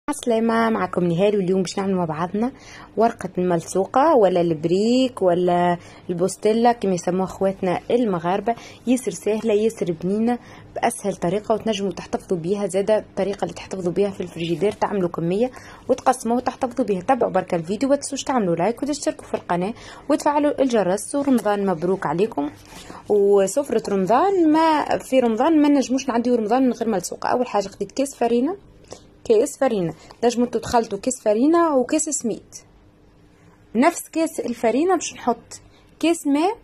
السلامة، معكم نهال. واليوم باش نعمل مع بعضنا ورقة الملصوقة ولا البريك ولا البوستيلا كما يسموها اخواتنا المغاربة. ياسر سهلة ياسر بنينة بأسهل طريقة، وتنجموا تحتفظوا بيها زادة الطريقة اللي تحتفظوا بيها في الفريجيدير. تعملوا كمية وتقسموا وتحتفظوا بيها. تابعوا بركة الفيديو، وتنسوش تعملوا لايك وتشتركوا في القناة وتفعلوا الجرس. ورمضان مبروك عليكم. وسفرة رمضان، ما في رمضان ما نجموش نعديو رمضان من غير ملصوقة. أول حاجة خديت كيس فرينة، كيس فرينة نجموا تخلطوا كيس فرينة وكيس سميد. نفس كيس الفرينة باش نحط كيس ماء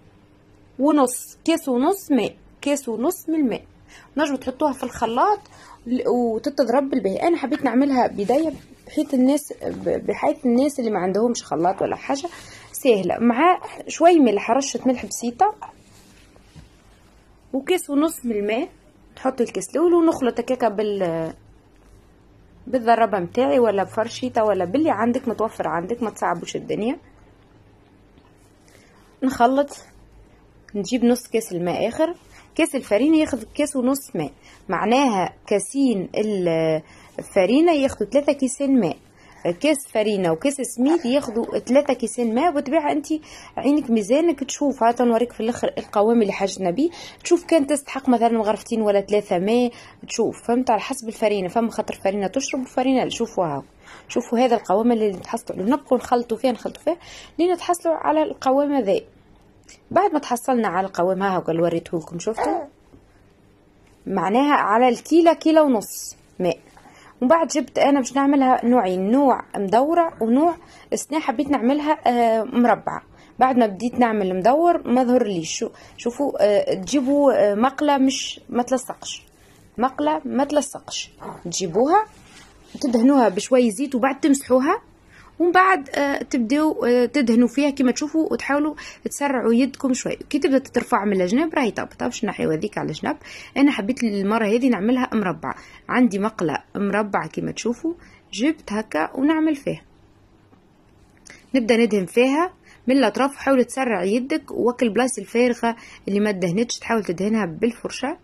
ونص، كيس ونص ماء، كيس ونص من الماء. نجموا تحطوها في الخلاط وتتضرب بالباهي. انا حبيت نعملها بداية بحيث الناس اللي ما عندهمش خلاط ولا حاجة سهلة. مع شوي ملح، رشة ملح بسيطة، وكيس ونص من الماء. تحط الكيس الاول ونخلط هكاكا بالضربة متاعي ولا بفرشيطة ولا باللي عندك متوفر عندك، ما تصعبوش الدنيا. نخلط، نجيب نص كيس الماء. اخر كيس الفرينة ياخذ كيس ونص ماء، معناها كاسين الفرينة ياخذوا 3 كيسين ماء. كيس فرينة وكيس سميد ياخذوا 3 كيسين ماء. وبطبيعة انت عينك ميزانك تشوف. هات نوريك في الاخر القوام اللي حاجتنا بيه، تشوف كان تستحق مثلا غرفتين ولا 3 ماء، تشوف فهمت على حسب الفرينة. فما خاطر فرينة تشرب وفرينة. شوفوا هاو، شوفوا هذا القوام اللي نتحصلوا عليه. نبقوا نخلطوا فيه لين نتحصلوا على القوام هذا. بعد ما تحصلنا على القوام هاو قال وريته لكم، شفتوا معناها على الكيلة كيلة ونص ماء. ومن بعد جبت انا باش نعملها نوعين، نوع مدورة ونوع سنا. حبيت نعملها مربعة. بعد ما بديت نعمل مدور ما ظهر ليش. شوفوا تجيبوا مقلة مش ما تلصقش، مقلة ما تلصقش. تجيبوها تدهنوها بشوي زيت وبعد تمسحوها. ومن بعد تبداو تدهنوا فيها كما تشوفوا، وتحاولوا تسرعوا يدكم شوي. كي تبدا ترفع من الجناب راهي طابت. باش نحيو هذيك على جنب. انا حبيت المره هذه نعملها مربعه. عندي مقله مربعه كما تشوفوا، جبت هكا ونعمل فيها. نبدا ندهن فيها من الاطراف. حاول تسرع يدك، وكل البلاصه الفارغه اللي ما دهنتش تحاول تدهنها بالفرشه.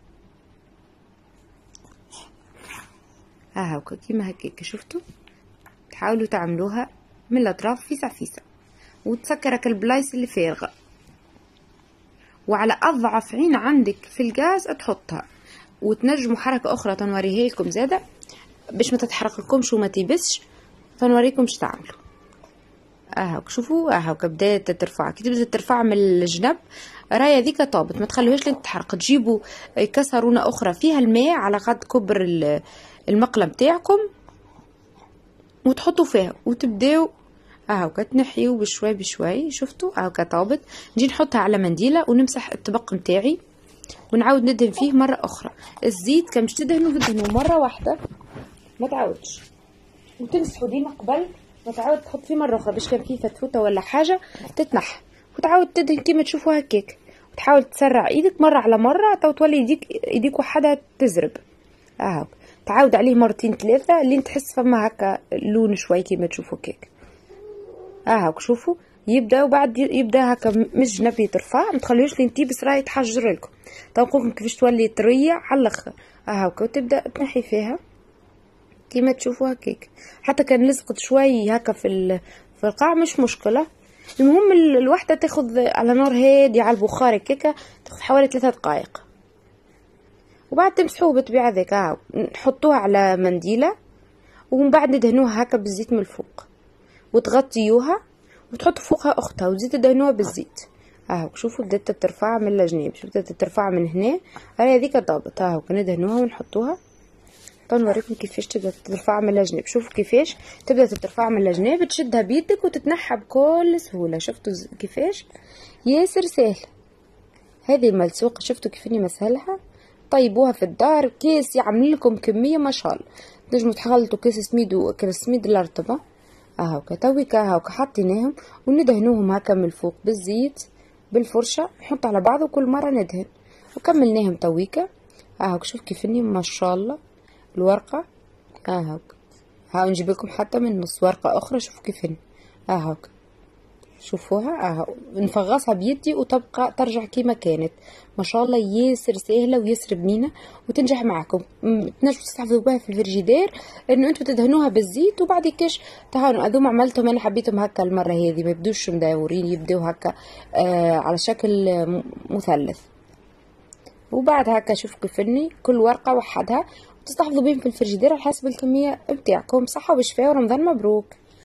ها هاكا كيما هكاك شفتوا. تحاولوا تعملوها من الاطراف فيسع فيسع، وتسكرك البلايص اللي فارغه. وعلى اضعف عين عندك في الغاز تحطها. وتنجموا حركه اخرى تنوريها لكم زاده باش ما تتحرق لكمش وما تيبسش. تنوريكم اش تعملوا. هاك شوفوا هاك بدات ترفع. كي تبدا ترفع من الجنب راهي هذيك طابت، ما تخلوهاش لين تحرق. تجيبوا كسرونه اخرى فيها الماء على قد كبر المقله نتاعكم وتحطوا فيها، وتبداو هاكا تنحيو بشوي بشوي. شفتوا هاكا طابت. نجي نحطها على منديله ونمسح الطبق نتاعي، ونعاود ندهن فيه مره اخرى. الزيت كان باش تدهنوا مره واحده، ما تعاودش. وتمسحوا ديما قبل ما تعاود تحط فيه مره اخرى، باش كان فيه فتفوته ولا حاجه تتنحى. وتعاود تدهن كيما تشوفوا هكاك. وتحاول تسرع ايدك مره على مره تو تولي ايديك وحدها تزرب. هاك تعاود عليه مرتين ثلاثه لين تحس فما هكا لون شوي كيما تشوفوا كيك. هاك شوفوا يبدا. وبعد يبدا هكا من الجنب ترفع، ما تخليوش لين تيبس راهي تحجر لكم. تو نقولكم كيفاش تولي طريه على الاخر. هاكا وتبدا تنحي فيها كيما تشوفوا هكاك. حتى كان لصقت شوي هكا في القاع مش مشكله. المهم الوحده تاخذ على نار هادي على البخار هكاكا، تاخذ حوالي 3 دقائق. وبعد تمسحوه بالطبيعه ذاك. نحطوها على منديله، ومن بعد ندهنوها هكا بالزيت من الفوق، وتغطيوها وتحطوا فوقها اختها وتزيدوا تدهنوها بالزيت. شوفوا بدات ترفع من الجناب، بدات ترفع من هنا راهي هذيك ضابط. ندهنوها ونحطوها. نوريكم كيفاش تبدا ترفع من الجناب. شوفوا كيفاش تبدا ترفع من الجناب، تشدها بيدك وتتنحى بكل سهوله. شفتوا كيفاش ياسر سهل هذه الملصوقه. شفتوا كيف اني مسهلها. طيبوها في الدار. كيس يعمل لكم كميه ما شاء الله. تنجموا تخلطوا كيس سميد وكيس سميد الرطبه. هاكا تويكا هاكا حطيناهم وندهنوهم هكا من الفوق بالزيت بالفرشه. نحط على بعض وكل مره ندهن. وكملناهم تويكا. هاكا شوف كيف اني ما شاء الله الورقه. هاكا نجيب لكم حتى من نص ورقه اخرى. شوفوا كيف اني هاكا شوفوها اهو، نفغصها بيدي وتبقى ترجع كيما كانت. ما شاء الله ياسر سهله وياسر بنينه وتنجح معكم. تنجموا تستحفظوا بها في الفريجيدير، انه انتوا تدهنوها بالزيت وبعد كاش تهانوا. هذوما عملتهم انا، حبيتهم هكا المره هذه، ما يبدوش مدورين، يبدو هكا على شكل مثلث. وبعد هكا شوف كيفني كل ورقه وحدها، وتستحفظوا بهم في الفريجيدير على حسب الكميه بتاعكم. صحه وبشفاء ورمضان مبروك.